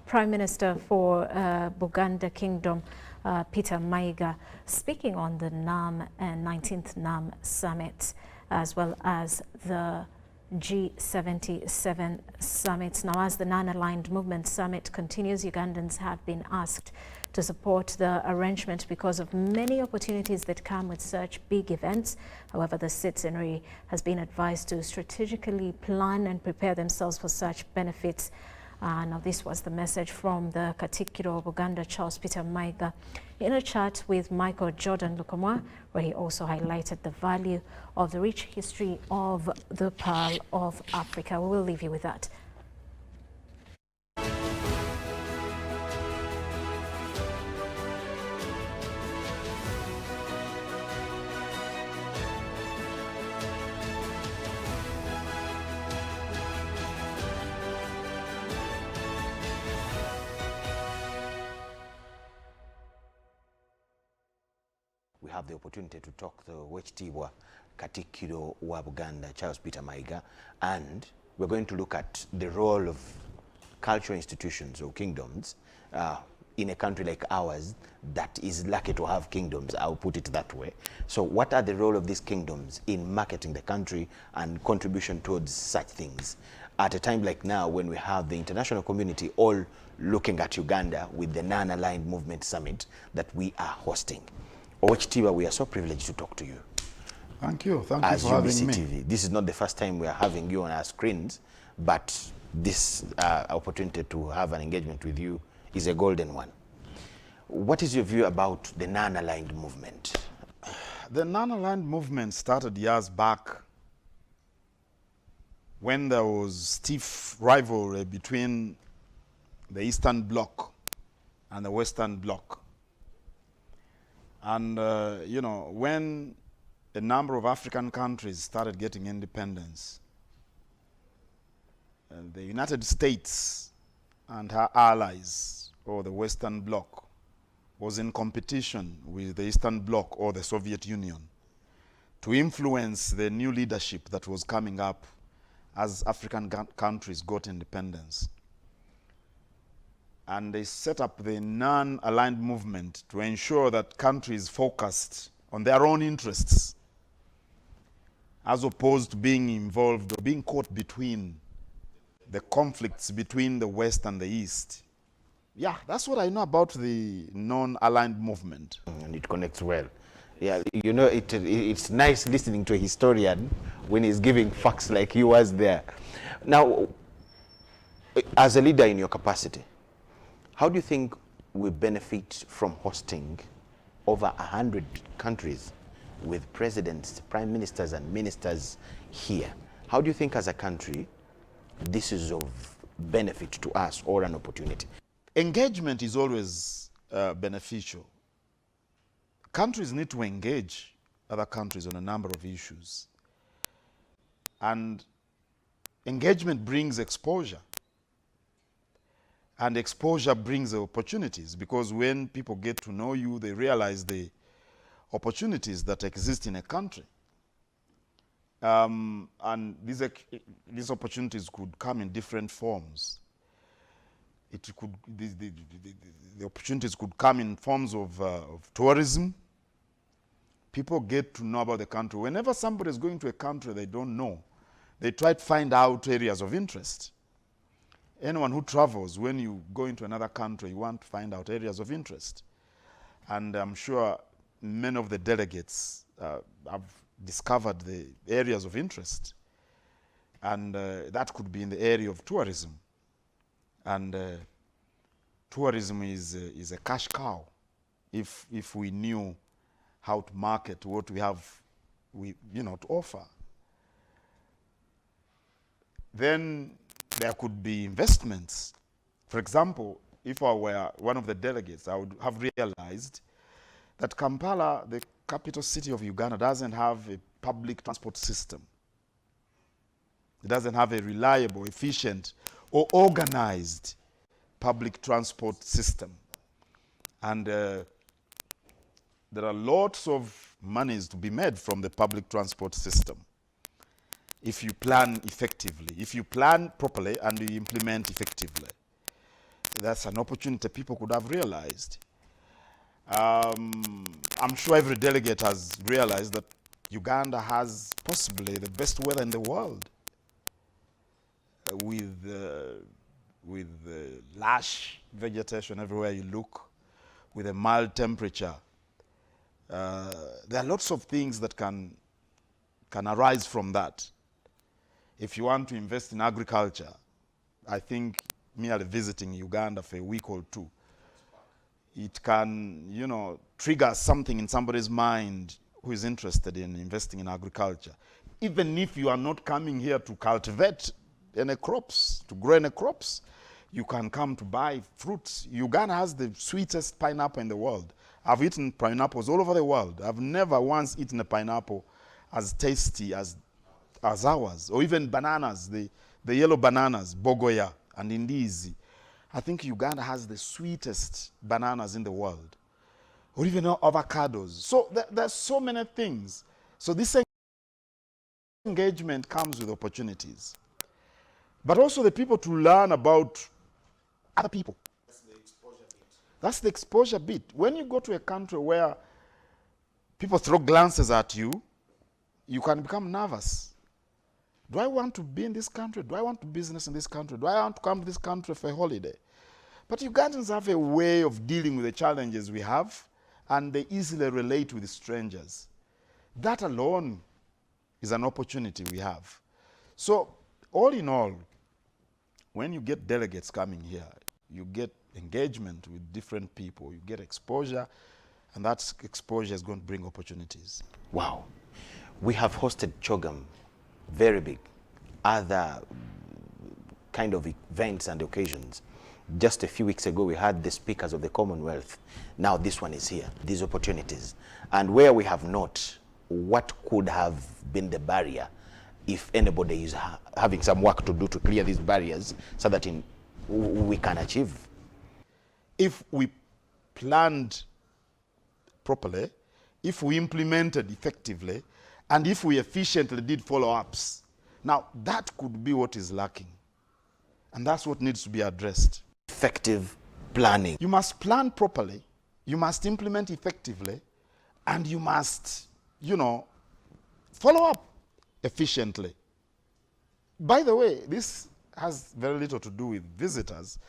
Prime Minister for Buganda Kingdom, Peter Mayiga, speaking on the NAM and 19th NAM Summit, as well as the G77 summit. Now, as the Non-Aligned Movement Summit continues, Ugandans have been asked to support the arrangement because of many opportunities that come with such big events. However, the citizenry has been advised to strategically plan and prepare themselves for such benefits. Now, this was the message from the Katikkiro of Uganda, Charles Peter Mayiga, in a chat with Michael Jordan Lukomwa, where he also highlighted the value of the rich history of the Pearl of Africa. We will leave you with that. We have the opportunity to talk to Wekitiibwa Katikkiro wa Buganda, Charles Peter Mayiga, and we're going to look at the role of cultural institutions or kingdoms in a country like ours that is lucky to have kingdoms, I'll put it that way. So what are the role of these kingdoms in marketing the country and contribution towards such things at a time like now when we have the international community all looking at Uganda with the Non-Aligned Movement Summit that we are hosting? Wekitiibwa, we are so privileged to talk to you. Thank you. Thank you for having me. TV. This is not the first time we are having you on our screens, but this opportunity to have an engagement with you is a golden one. What is your view about the non-aligned movement? The non-aligned movement started years back when there was stiff rivalry between the Eastern Bloc and the Western Bloc. And, you know, when a number of African countries started getting independence, the United States and her allies, or the Western Bloc, was in competition with the Eastern Bloc or the Soviet Union to influence the new leadership that was coming up as African countries got independence. And they set up the non-aligned movement to ensure that countries focused on their own interests as opposed to being involved or being caught between the conflicts between the West and the East. Yeah, that's what I know about the non-aligned movement. And it connects well. Yeah, you know, it's nice listening to a historian when he's giving facts like he was there. Now, as a leader in your capacity, how do you think we benefit from hosting over 100 countries with presidents, prime ministers, and ministers here? How do you think as a country this is of benefit to us or an opportunity? Engagement is always beneficial. Countries need to engage other countries on a number of issues. And engagement brings exposure. And exposure brings opportunities, because when people get to know you, they realize the opportunities that exist in a country. And these opportunities could come in different forms. The opportunities could come in forms of tourism. People get to know about the country. Whenever somebody is going to a country they don't know, they try to find out areas of interest. Anyone who travels, when you go into another country, you want to find out areas of interest. And I'm sure many of the delegates have discovered the areas of interest. And that could be in the area of tourism. And tourism is a cash cow if we knew how to market what we have to offer. Then there could be investments. For example, if I were one of the delegates, I would have realized that Kampala, the capital city of Uganda, doesn't have a public transport system. It doesn't have a reliable, efficient, or organized public transport system. And there are lots of monies to be made from the public transport system if you plan effectively, if you plan properly and you implement effectively. that's an opportunity people could have realized. I'm sure every delegate has realized that Uganda has possibly the best weather in the world, with lush vegetation everywhere you look, with a mild temperature. There are lots of things that can arise from that. If you want to invest in agriculture, I think merely visiting Uganda for a week or two, it can, you know, trigger something in somebody's mind who is interested in investing in agriculture. Even if you are not coming here to cultivate any crops, to grow any crops, you can come to buy fruits. Uganda has the sweetest pineapple in the world. I've eaten pineapples all over the world. I've never once eaten a pineapple as tasty as ours, or even bananas, the yellow bananas, Bogoya and Indizi. I think Uganda has the sweetest bananas in the world, or even avocados. So there's so many things. So this engagement comes with opportunities, but also the people to learn about other people. That's the exposure bit. When you go to a country where people throw glances at you, you can become nervous. Do I want to be in this country? Do I want to business in this country? Do I want to come to this country for a holiday? But Ugandans have a way of dealing with the challenges we have, and they easily relate with strangers. That alone is an opportunity we have. So all in all, when you get delegates coming here, you get engagement with different people, you get exposure, and that exposure is going to bring opportunities. Wow. We have hosted CHOGM, very big, other kind of events and occasions. Just a few weeks ago, we had the speakers of the Commonwealth. Now this one is here, these opportunities. And where we have not, what could have been the barrier if anybody is having some work to do to clear these barriers so that we can achieve? If we planned properly, if we implemented effectively, and if we efficiently did follow-ups, now that could be what is lacking. And that's what needs to be addressed. Effective planning. You must plan properly, you must implement effectively, and you must, you know, follow up efficiently. By the way, this has very little to do with visitors.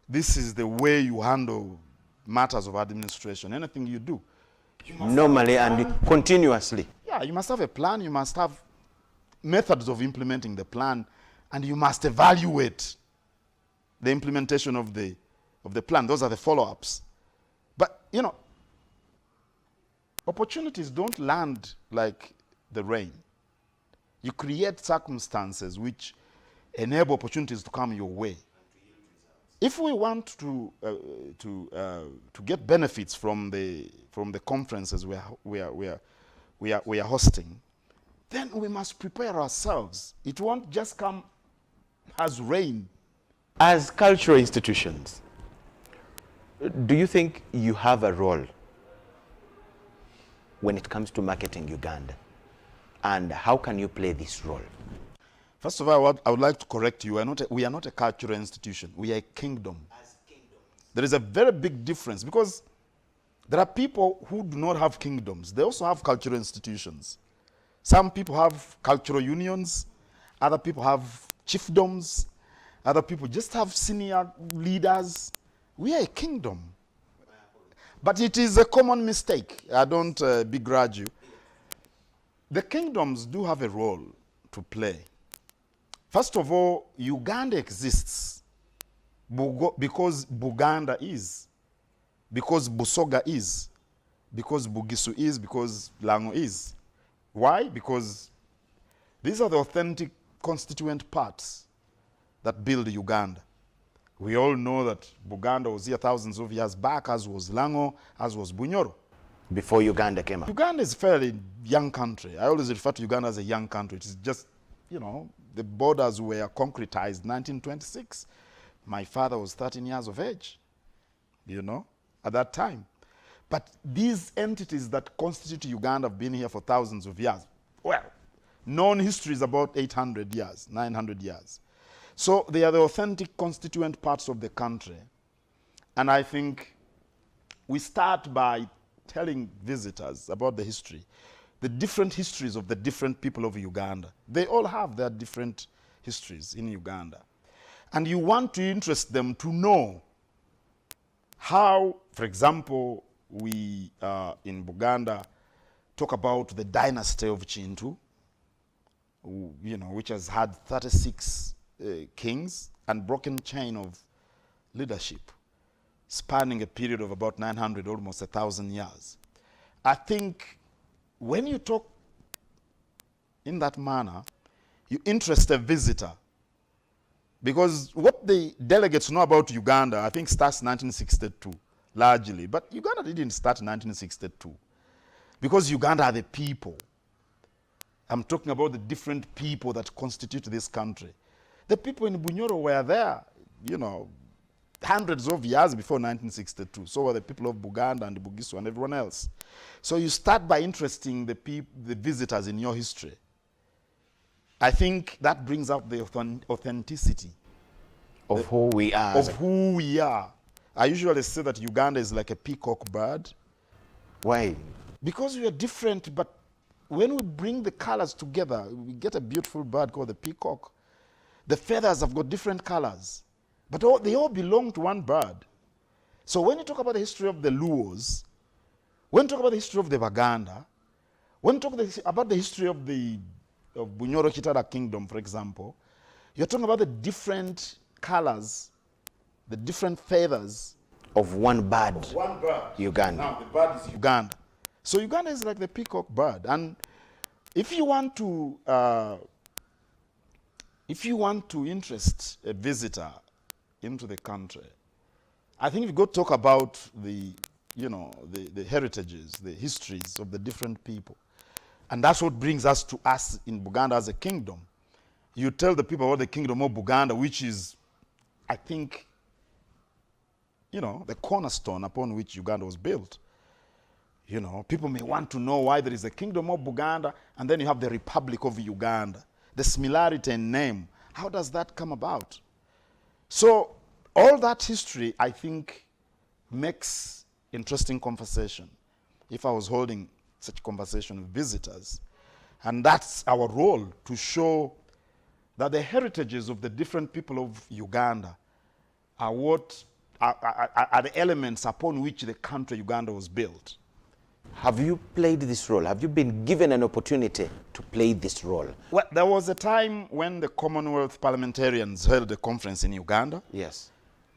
This is the way you handle matters of administration. Anything you do, normally and continuously. Yeah, you must have a plan, you must have methods of implementing the plan, and you must evaluate the implementation of the plan. Those are the follow-ups. But, you know, opportunities don't land like the rain. You create circumstances which enable opportunities to come your way. If we want to get benefits from the conferences we are hosting, then we must prepare ourselves. It won't just come as rain. As cultural institutions, do you think you have a role when it comes to marketing Uganda? And how can you play this role? First of all, I would like to correct you. We are not a cultural institution. We are a kingdom. There is a very big difference, because there are people who do not have kingdoms. They also have cultural institutions. Some people have cultural unions. Other people have chiefdoms. Other people just have senior leaders. We are a kingdom. But it is a common mistake. I don't begrudge you. The kingdoms do have a role to play. First of all, Uganda exists because Buganda is, because Busoga is, because Bugisu is, because Lango is. Why? Because these are the authentic constituent parts that build Uganda. We all know that Buganda was here thousands of years back, as was Lango, as was Bunyoro. Before Uganda came up. Uganda is a fairly young country. I always refer to Uganda as a young country. It's just, you know, the borders were concretized 1926. My father was 13 years of age, you know, at that time. But these entities that constitute Uganda have been here for thousands of years. Well, known history is about 800 years, 900 years. So they are the authentic constituent parts of the country. And I think we start by telling visitors about the history, the different histories of the different people of Uganda. They all have their different histories in Uganda. And you want to interest them to know how, for example, we in Buganda talk about the dynasty of Chintu, which has had 36 kings and broken chain of leadership, spanning a period of about 900, almost 1,000 years. I think when you talk in that manner, you interest a visitor. Because what the delegates know about Uganda, I think, starts 1962, largely. But Uganda didn't start in 1962. Because Uganda are the people. I'm talking about the different people that constitute this country. The people in Bunyoro were there, hundreds of years before 1962. So were the people of Buganda and Bugisu and everyone else. So you start by interesting the visitors in your history. I think that brings out the authenticity of who we are. Of who we are. I usually say that Uganda is like a peacock bird. Why? Because we are different, but when we bring the colors together, we get a beautiful bird called the peacock. The feathers have got different colors, but they all belong to one bird. So when you talk about the history of the Luos, when you talk about the history of the Baganda, when you talk about the history of Bunyoro Kitara Kingdom, for example, you're talking about the different colors, the different feathers of one bird. Of one bird. Uganda. Now the bird is Uganda. So Uganda is like the peacock bird. And if you want to interest a visitor into the country, I think you've got to talk about the heritages, the histories of the different people. And that's what brings us to us in Buganda as a kingdom. You tell the people about the kingdom of Buganda, which is, I think, the cornerstone upon which Uganda was built. People may want to know why there is a kingdom of Buganda and then you have the Republic of Uganda. The similarity in name, how does that come about? So all that history, I think, makes interesting conversation if I was holding such conversation with visitors. And that's our role, to show that the heritages of the different people of Uganda are what are the elements upon which the country Uganda was built. Have you played this role? Have you been given an opportunity to play this role? Well, there was a time when the Commonwealth parliamentarians held a conference in Uganda. Yes.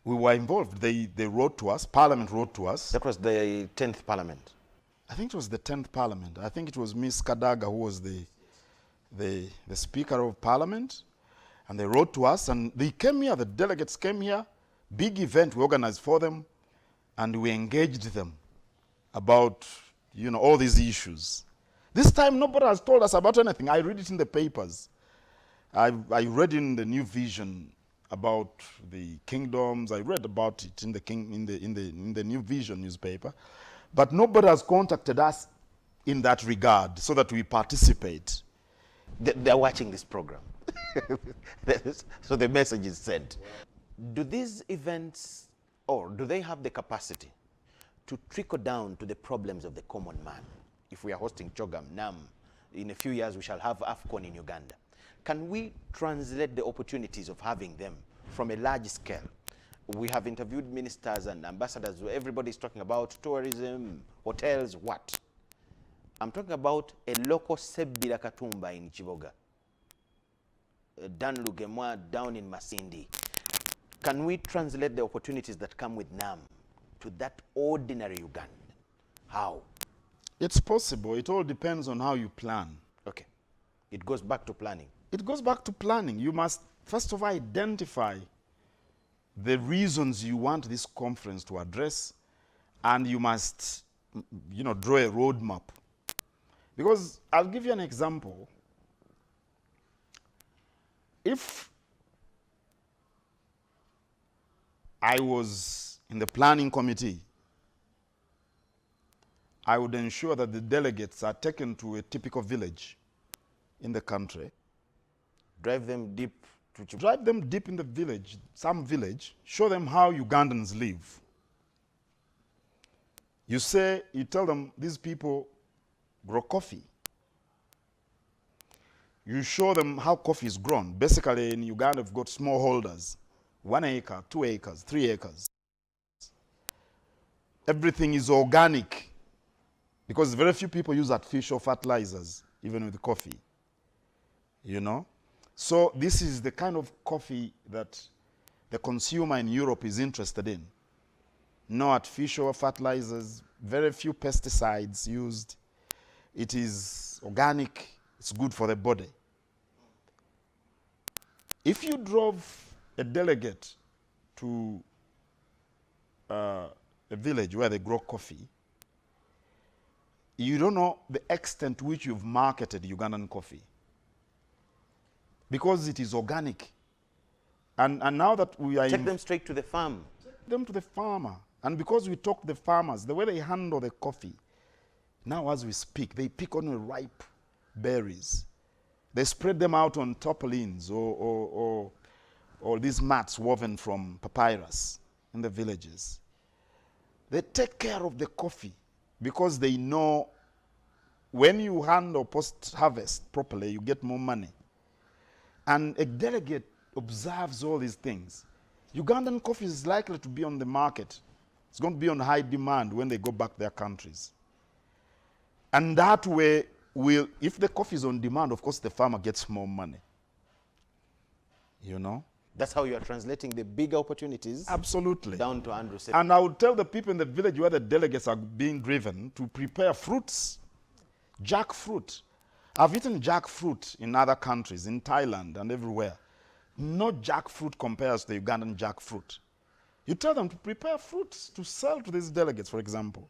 We were involved. They wrote to us, Parliament wrote to us. That was the 10th Parliament. I think it was the 10th Parliament. I think it was Miss Kadaga who was the Speaker of Parliament. And they wrote to us, and they came here, the delegates came here, big event we organized for them, and we engaged them about all these issues. This time nobody has told us about anything. I read it in the papers. I read in the New Vision about the kingdoms. I read about it in the New Vision newspaper. But nobody has contacted us in that regard so that we participate. They're watching this program. So the message is sent. Do these events, or do they have the capacity to trickle down to the problems of the common man? If we are hosting Chogam, Nam, in a few years we shall have AFCON in Uganda. Can we translate the opportunities of having them from a large scale? We have interviewed ministers and ambassadors where everybody's talking about tourism, hotels, what? I'm talking about a local Sebbira Katumba in Chiboga, Dan Lugemwa down in Masindi. Can we translate the opportunities that come with NAM to that ordinary Ugandan? How? It's possible. It all depends on how you plan. Okay. It goes back to planning. It goes back to planning. You must, first of all, identify the reasons you want this conference to address, and you must, draw a roadmap. Because I'll give you an example. If I was in the planning committee, I would ensure that the delegates are taken to a typical village in the country. Drive them deep in the village, some village, show them how Ugandans live. You tell them these people grow coffee. You show them how coffee is grown. Basically, in Uganda, we've got smallholders, 1 acre, 2 acres, 3 acres. Everything is organic because very few people use artificial fertilizers, even with coffee, you know? So this is the kind of coffee that the consumer in Europe is interested in. No artificial fertilizers, very few pesticides used. It is organic, it's good for the body. If you drove a delegate to a village where they grow coffee, you don't know the extent to which you've marketed Ugandan coffee. Because it is organic. And now that we are Take them straight to the farm. Take them to the farmer. And because we talk to the farmers, the way they handle the coffee, now as we speak, they pick only ripe berries. They spread them out on tarpaulins or these mats woven from papyrus in the villages. They take care of the coffee because they know when you handle post-harvest properly, you get more money. And a delegate observes all these things. Ugandan coffee is likely to be on the market. It's going to be on high demand when they go back to their countries. And that way, if the coffee is on demand, of course, the farmer gets more money. You know? That's how you are translating the big opportunities. Absolutely. Down to Andrew. And I would tell the people in the village where the delegates are being driven to prepare fruits, jackfruit. I've eaten jackfruit in other countries, in Thailand and everywhere. No jackfruit compares to the Ugandan jackfruit. You tell them to prepare fruits to sell to these delegates, for example.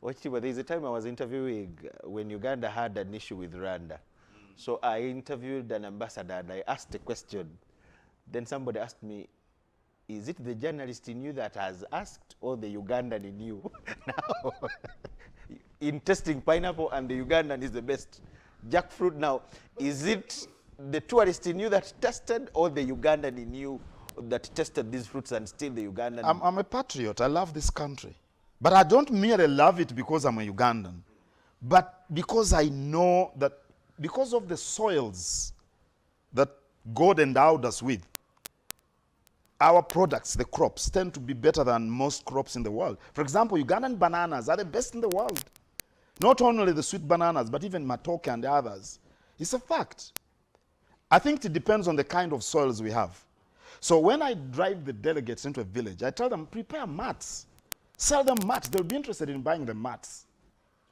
Ochiba, there's a time I was interviewing when Uganda had an issue with Rwanda. So I interviewed an ambassador and I asked a question. Then somebody asked me, is it the journalist in you that has asked or the Ugandan in you? Now, in testing pineapple, and the Ugandan is the best. Jackfruit now, is it the tourist in you that tested or the Ugandan in you that tested these fruits and still the Ugandan? I'm a patriot. I love this country. But I don't merely love it because I'm a Ugandan, but because I know that because of the soils that God endowed us with, our products, the crops, tend to be better than most crops in the world. For example, Ugandan bananas are the best in the world. Not only the sweet bananas, but even matoke and the others. It's a fact. I think it depends on the kind of soils we have. So when I drive the delegates into a village, I tell them, prepare mats. Sell them mats. They'll be interested in buying the mats.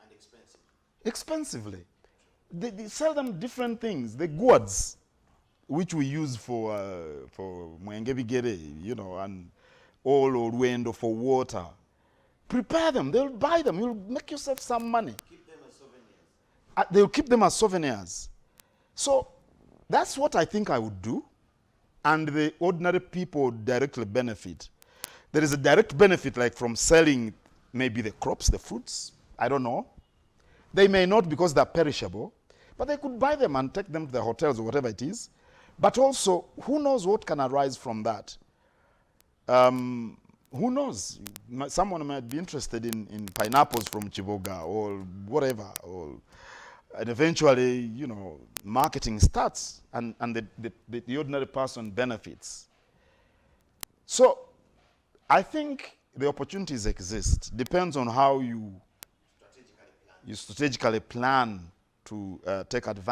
And expensive. Expensively. They sell them different things. The gourds, which we use for mwengebigere, you know, and all or window for water. Prepare them. They'll buy them. You'll make yourself some money. Keep them as souvenirs. They'll keep them as souvenirs. So that's what I think I would do. And the ordinary people directly benefit. There is a direct benefit, like from selling maybe the crops, the fruits. I don't know. They may not because they're perishable, but they could buy them and take them to the hotels or whatever it is. But also, who knows what can arise from that? Who knows? Someone might be interested in pineapples from Chiboga or whatever, and eventually, you know, marketing starts and the ordinary person benefits. So I think the opportunities exist. Depends on how you strategically plan to take advantage